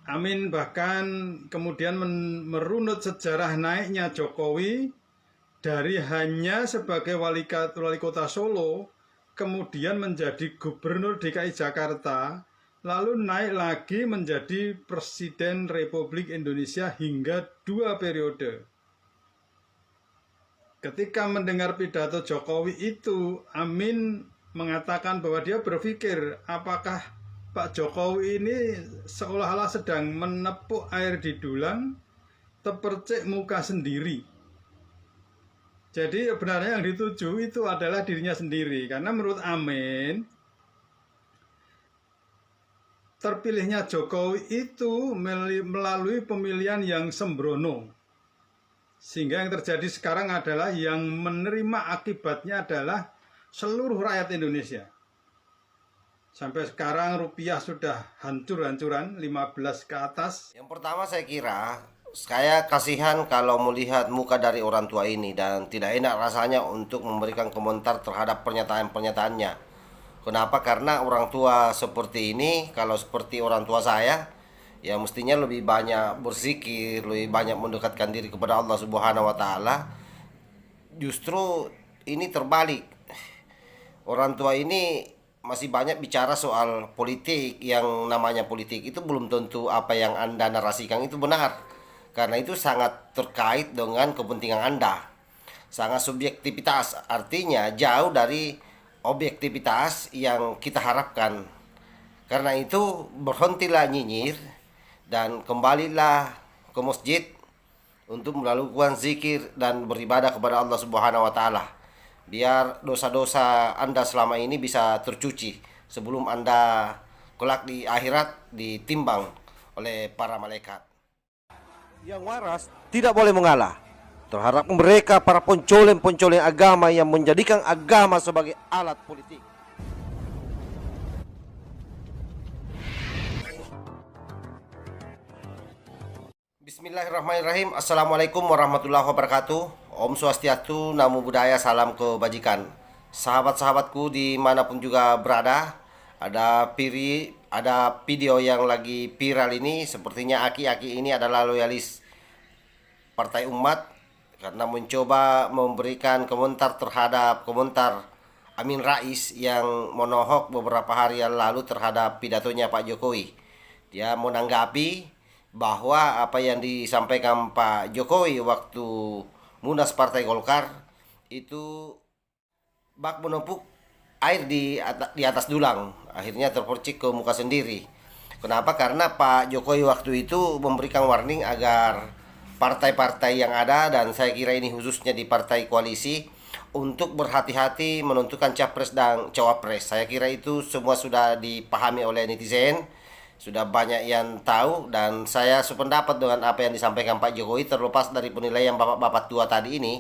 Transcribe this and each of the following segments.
Amin bahkan kemudian merunut sejarah naiknya Jokowi dari hanya sebagai wali kota Solo, kemudian menjadi gubernur DKI Jakarta, lalu naik lagi menjadi Presiden Republik Indonesia hingga 2 periode. Ketika mendengar pidato Jokowi itu, Amin mengatakan bahwa dia berpikir apakah Pak Jokowi ini seolah-olah sedang menepuk air di dulang, tepercik muka sendiri. Jadi sebenarnya yang dituju itu adalah dirinya sendiri. Karena menurut Amin, terpilihnya Jokowi itu melalui pemilihan yang sembrono. Sehingga yang terjadi sekarang adalah yang menerima akibatnya adalah seluruh rakyat Indonesia. Sampai sekarang rupiah sudah hancur-hancuran, 15 ke atas. Yang pertama saya kasihan kalau melihat muka dari orang tua ini dan tidak enak rasanya untuk memberikan komentar terhadap pernyataan-pernyataannya. Kenapa? Karena orang tua seperti ini, kalau seperti orang tua saya, ya mestinya lebih banyak berzikir, lebih banyak mendekatkan diri kepada Allah Subhanahu wa taala. Justru ini terbalik. Orang tua ini masih banyak bicara soal politik. Yang namanya politik itu belum tentu apa yang Anda narasikan itu benar, karena itu sangat terkait dengan kepentingan Anda, sangat subjektivitas, artinya jauh dari objektivitas yang kita harapkan. Karena itu berhentilah nyinyir dan kembalilah ke masjid untuk melakukan zikir dan beribadah kepada Allah Subhanahu wa taala. Biar dosa-dosa Anda selama ini bisa tercuci sebelum Anda kelak di akhirat ditimbang oleh para malaikat. Yang waras tidak boleh mengalah terhadap mereka para pencoleng-pencoleng agama yang menjadikan agama sebagai alat politik. Bismillahirrahmanirrahim. Assalamualaikum warahmatullahi wabarakatuh. Om Swastiastu, Namo Buddhaya, salam kebajikan. Sahabat-sahabatku dimanapun juga berada, ada video yang lagi viral ini. Sepertinya aki-aki ini adalah loyalis Partai Umat karena mencoba memberikan komentar terhadap komentar Amin Rais yang monohok beberapa hari yang lalu terhadap pidatonya Pak Jokowi. Dia menanggapi bahwa apa yang disampaikan Pak Jokowi waktu Munas Partai Golkar itu bak menumpuk air di atas dulang, akhirnya terpercik ke muka sendiri. Kenapa? Karena Pak Jokowi waktu itu memberikan warning agar partai-partai yang ada, dan saya kira ini khususnya di partai koalisi, untuk berhati-hati menentukan capres dan cawapres. Saya kira itu semua sudah dipahami oleh netizen, sudah banyak yang tahu, dan saya sependapat dengan apa yang disampaikan Pak Jokowi, terlepas dari penilaian bapak-bapak tua tadi ini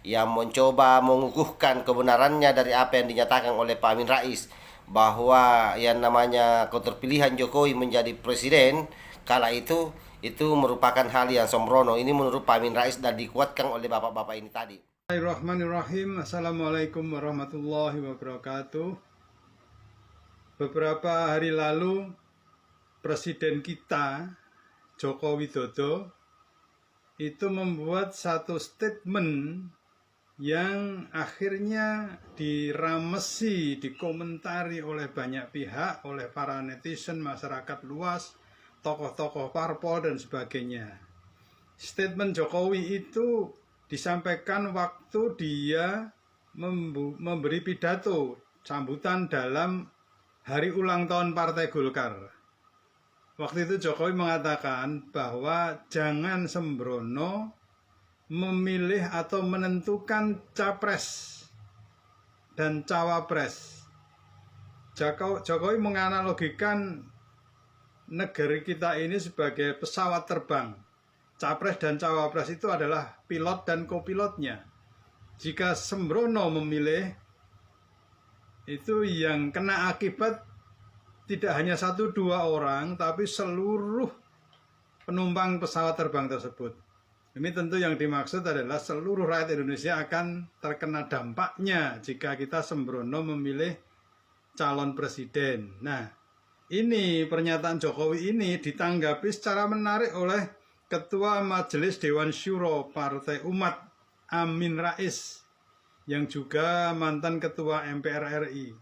yang mencoba mengukuhkan kebenarannya dari apa yang dinyatakan oleh Pak Amin Rais, bahwa yang namanya keterpilihan Jokowi menjadi presiden kala itu merupakan hal yang sembrono. Ini menurut Pak Amin Rais dan dikuatkan oleh bapak-bapak ini tadi. Bismillahirrahmanirrahim. Assalamualaikum warahmatullahi wabarakatuh. Beberapa hari lalu Presiden kita, Joko Widodo, itu membuat satu statement yang akhirnya diramesi, dikomentari oleh banyak pihak, oleh para netizen, masyarakat luas, tokoh-tokoh parpol, dan sebagainya. Statement Jokowi itu disampaikan waktu dia memberi pidato sambutan dalam hari ulang tahun Partai Golkar. Waktu itu Jokowi mengatakan bahwa jangan sembrono memilih atau menentukan capres dan cawapres. Jokowi menganalogikan negeri kita ini sebagai pesawat terbang. Capres dan cawapres itu adalah pilot dan kopilotnya. Jika sembrono memilih, itu yang kena akibat tidak hanya 1-2 orang, tapi seluruh penumpang pesawat terbang tersebut. Ini tentu yang dimaksud adalah seluruh rakyat Indonesia akan terkena dampaknya jika kita sembrono memilih calon presiden. Nah, ini pernyataan Jokowi ini ditanggapi secara menarik oleh Ketua Majelis Dewan Syuro Partai Umat Amin Rais yang juga mantan Ketua MPR RI.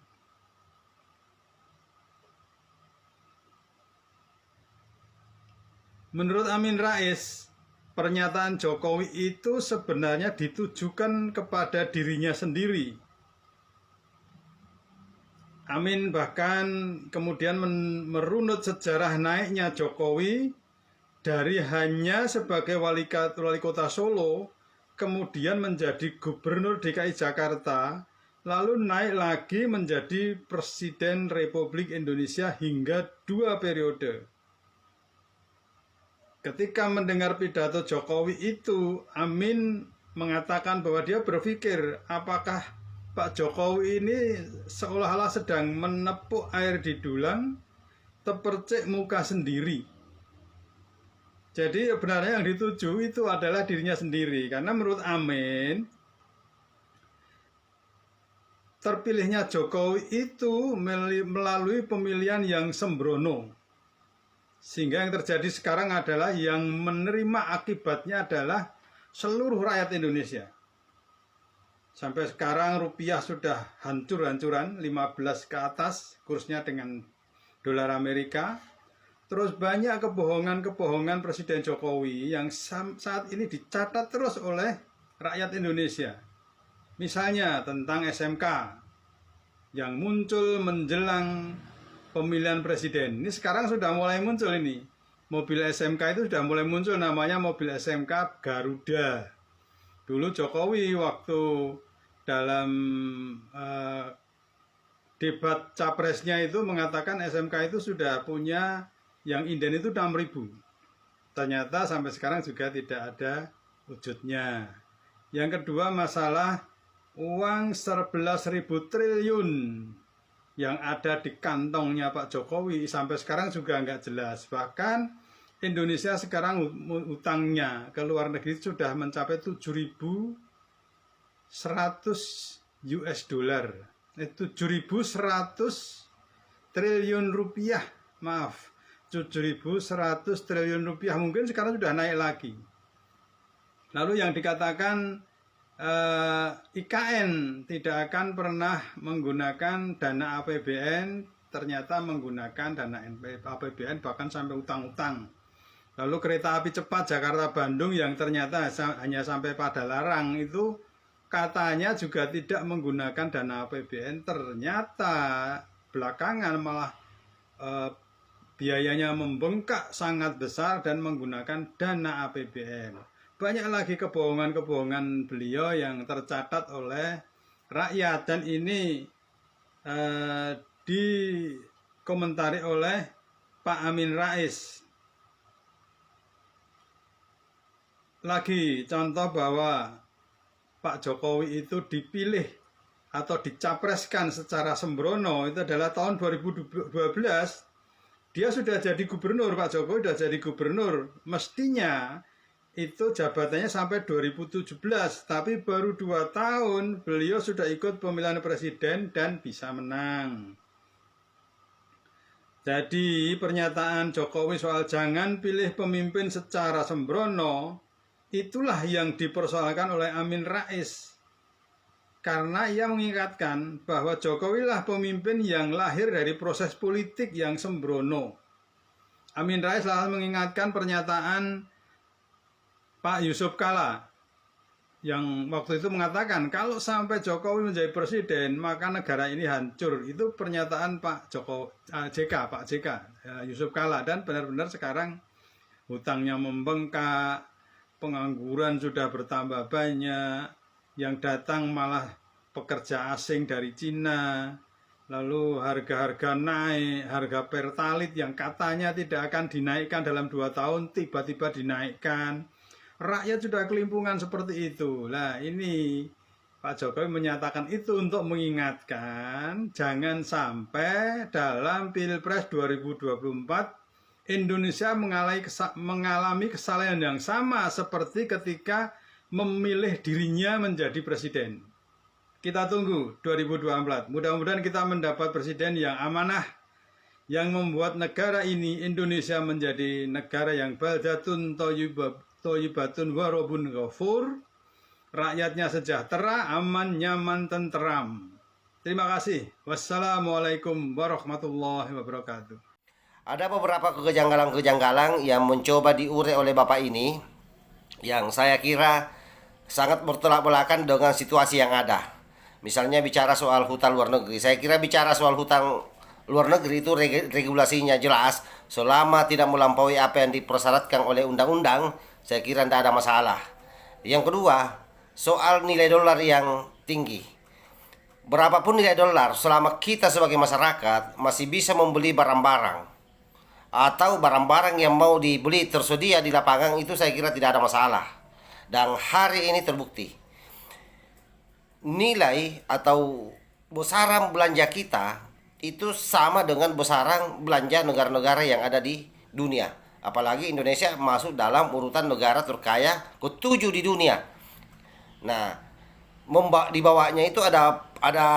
Menurut Amin Rais, pernyataan Jokowi itu sebenarnya ditujukan kepada dirinya sendiri. Amin bahkan kemudian merunut sejarah naiknya Jokowi dari hanya sebagai wali kota Solo, kemudian menjadi gubernur DKI Jakarta, lalu naik lagi menjadi Presiden Republik Indonesia hingga 2 periode. Ketika mendengar pidato Jokowi itu, Amin mengatakan bahwa dia berpikir apakah Pak Jokowi ini seolah-olah sedang menepuk air di dulang, terpercik muka sendiri. Jadi sebenarnya yang dituju itu adalah dirinya sendiri. Karena menurut Amin, terpilihnya Jokowi itu melalui pemilihan yang sembrono. Sehingga yang terjadi sekarang adalah yang menerima akibatnya adalah seluruh rakyat Indonesia. Sampai sekarang rupiah sudah hancur-hancuran, 15 ke atas kursnya dengan dolar Amerika. Terus banyak kebohongan-kebohongan Presiden Jokowi yang saat ini dicatat terus oleh rakyat Indonesia. Misalnya tentang SMK yang muncul menjelang pemilihan presiden. Ini sekarang sudah mulai muncul ini. Mobil SMK itu sudah mulai muncul, namanya mobil SMK Garuda. Dulu Jokowi waktu dalam debat capresnya itu mengatakan SMK itu sudah punya yang inden itu 6.000. Ternyata sampai sekarang juga tidak ada wujudnya. Yang kedua masalah uang 11.000 triliun yang ada di kantongnya Pak Jokowi sampai sekarang juga nggak jelas. Bahkan Indonesia sekarang utangnya ke luar negeri sudah mencapai 7.100 US dollar. 7.100 triliun rupiah. Maaf, 7.100 triliun rupiah. Mungkin sekarang sudah naik lagi. Lalu yang dikatakan IKN tidak akan pernah menggunakan dana APBN, ternyata menggunakan dana APBN bahkan sampai utang-utang. Lalu kereta api cepat Jakarta-Bandung yang ternyata hanya sampai pada Larang itu katanya juga tidak menggunakan dana APBN, ternyata belakangan malah biayanya membengkak sangat besar dan menggunakan dana APBN. Banyak lagi kebohongan-kebohongan beliau yang tercatat oleh rakyat dan ini dikomentari oleh Pak Amin Rais. Lagi contoh bahwa Pak Jokowi itu dipilih atau dicapreskan secara sembrono itu adalah tahun 2012. Dia sudah jadi gubernur, Pak Jokowi sudah jadi gubernur. Mestinya itu jabatannya sampai 2017, tapi baru 2 tahun beliau sudah ikut pemilihan presiden dan bisa menang. Jadi pernyataan Jokowi soal jangan pilih pemimpin secara sembrono, itulah yang dipersoalkan oleh Amin Rais. Karena ia mengingatkan bahwa Jokowi lah pemimpin yang lahir dari proses politik yang sembrono. Amin Rais lalu mengingatkan pernyataan Pak Yusuf Kalla yang waktu itu mengatakan kalau sampai Jokowi menjadi presiden maka negara ini hancur. Itu pernyataan Pak JK Yusuf Kalla, dan benar-benar sekarang hutangnya membengkak, pengangguran sudah bertambah banyak, yang datang malah pekerja asing dari Cina, lalu harga-harga naik, harga pertalit yang katanya tidak akan dinaikkan dalam 2 tahun tiba-tiba dinaikkan. Rakyat sudah kelimpungan seperti itu. Nah ini Pak Jokowi menyatakan itu untuk mengingatkan jangan sampai dalam Pilpres 2024 Indonesia mengalami kesalahan yang sama seperti ketika memilih dirinya menjadi presiden. Kita tunggu 2024. Mudah-mudahan kita mendapat presiden yang amanah, yang membuat negara ini Indonesia menjadi negara yang baldatun thayyibatun warabun ghafur, rakyatnya sejahtera, aman, nyaman, tentram. Terima kasih. Wassalamualaikum warahmatullahi wabarakatuh. Ada beberapa kejanggalan-kejanggalan yang mencoba diurai oleh Bapak ini yang saya kira sangat bertolak belakang dengan situasi yang ada. Misalnya bicara soal hutang luar negeri. Saya kira bicara soal hutang luar negeri itu regulasinya jelas. Selama tidak melampaui apa yang dipersyaratkan oleh undang-undang, saya kira tidak ada masalah. Yang kedua, soal nilai dolar yang tinggi. Berapapun nilai dolar, selama kita sebagai masyarakat masih bisa membeli barang-barang atau barang-barang yang mau dibeli tersedia di lapangan, itu saya kira tidak ada masalah. Dan hari ini terbukti nilai atau besaran belanja kita itu sama dengan besaran belanja negara-negara yang ada di dunia. Apalagi Indonesia masuk dalam urutan negara terkaya ke-7 di dunia. Nah, di bawahnya itu ada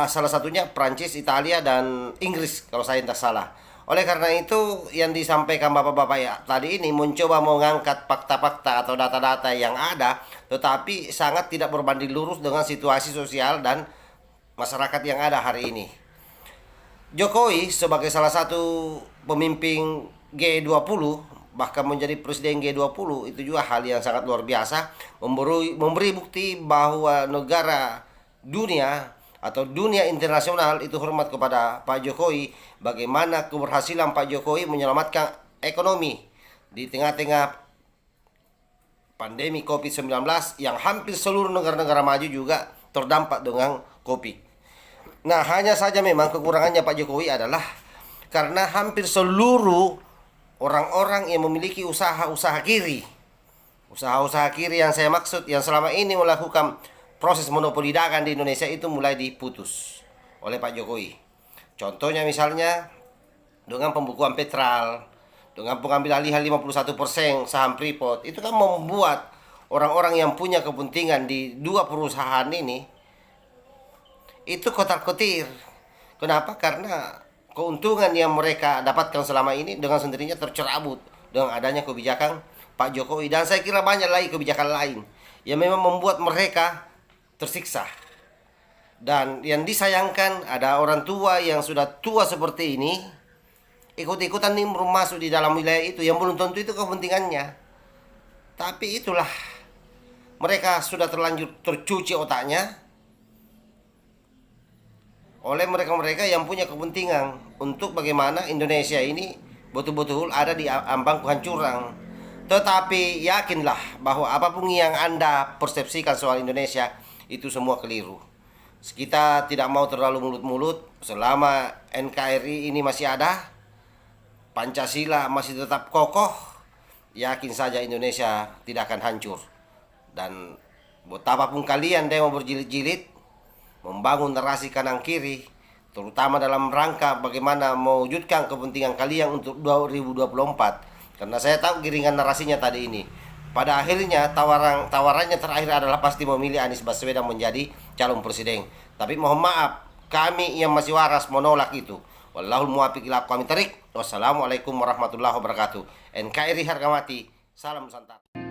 salah satunya Prancis, Italia, dan Inggris kalau saya tidak salah. Oleh karena itu yang disampaikan bapak-bapak ya tadi ini mencoba mengangkat fakta-fakta atau data-data yang ada, tetapi sangat tidak berbanding lurus dengan situasi sosial dan masyarakat yang ada hari ini. Jokowi sebagai salah satu pemimpin G20, bahkan menjadi presiden G20, itu juga hal yang sangat luar biasa, memberi bukti bahwa negara dunia atau dunia internasional itu hormat kepada Pak Jokowi, bagaimana keberhasilan Pak Jokowi menyelamatkan ekonomi di tengah-tengah pandemi COVID-19 yang hampir seluruh negara-negara maju juga terdampak dengan COVID. Nah, hanya saja memang kekurangannya Pak Jokowi adalah karena hampir seluruh orang-orang yang memiliki usaha-usaha kiri yang saya maksud, yang selama ini melakukan proses monopoli dagang di Indonesia itu mulai diputus oleh Pak Jokowi. Contohnya misalnya dengan pembukuan Petral, dengan pengambil alihan 51% saham Freeport, itu kan membuat orang-orang yang punya kepentingan di dua perusahaan ini itu kotar-kotir. Kenapa? Karena keuntungan yang mereka dapatkan selama ini dengan sendirinya tercerabut dengan adanya kebijakan Pak Jokowi. Dan saya kira banyak lagi kebijakan lain yang memang membuat mereka tersiksa. Dan yang disayangkan ada orang tua yang sudah tua seperti ini ikut-ikutan nimbrung masuk di dalam wilayah itu yang belum tentu itu kepentingannya. Tapi itulah, mereka sudah terlanjur tercuci otaknya oleh mereka-mereka yang punya kepentingan untuk bagaimana Indonesia ini betul-betul ada di ambang kehancuran. Tetapi yakinlah bahwa apapun yang Anda persepsikan soal Indonesia itu semua keliru. Kita tidak mau terlalu mulut-mulut. Selama NKRI ini masih ada, Pancasila masih tetap kokoh, yakin saja Indonesia tidak akan hancur. Dan betapapun kalian demo berjilid-jilid membangun narasi kanan kiri, terutama dalam rangka bagaimana mewujudkan kepentingan kalian untuk 2024. Karena saya tahu giringan narasinya tadi ini. Pada akhirnya tawarannya terakhir adalah pasti memilih Anies Baswedan menjadi calon presiden. Tapi mohon maaf, kami yang masih waras menolak itu. Wallahul muwaffiq ila aqwamit thoriq. Wassalamualaikum warahmatullahi wabarakatuh. NKRI harga mati. Salam Nusantara.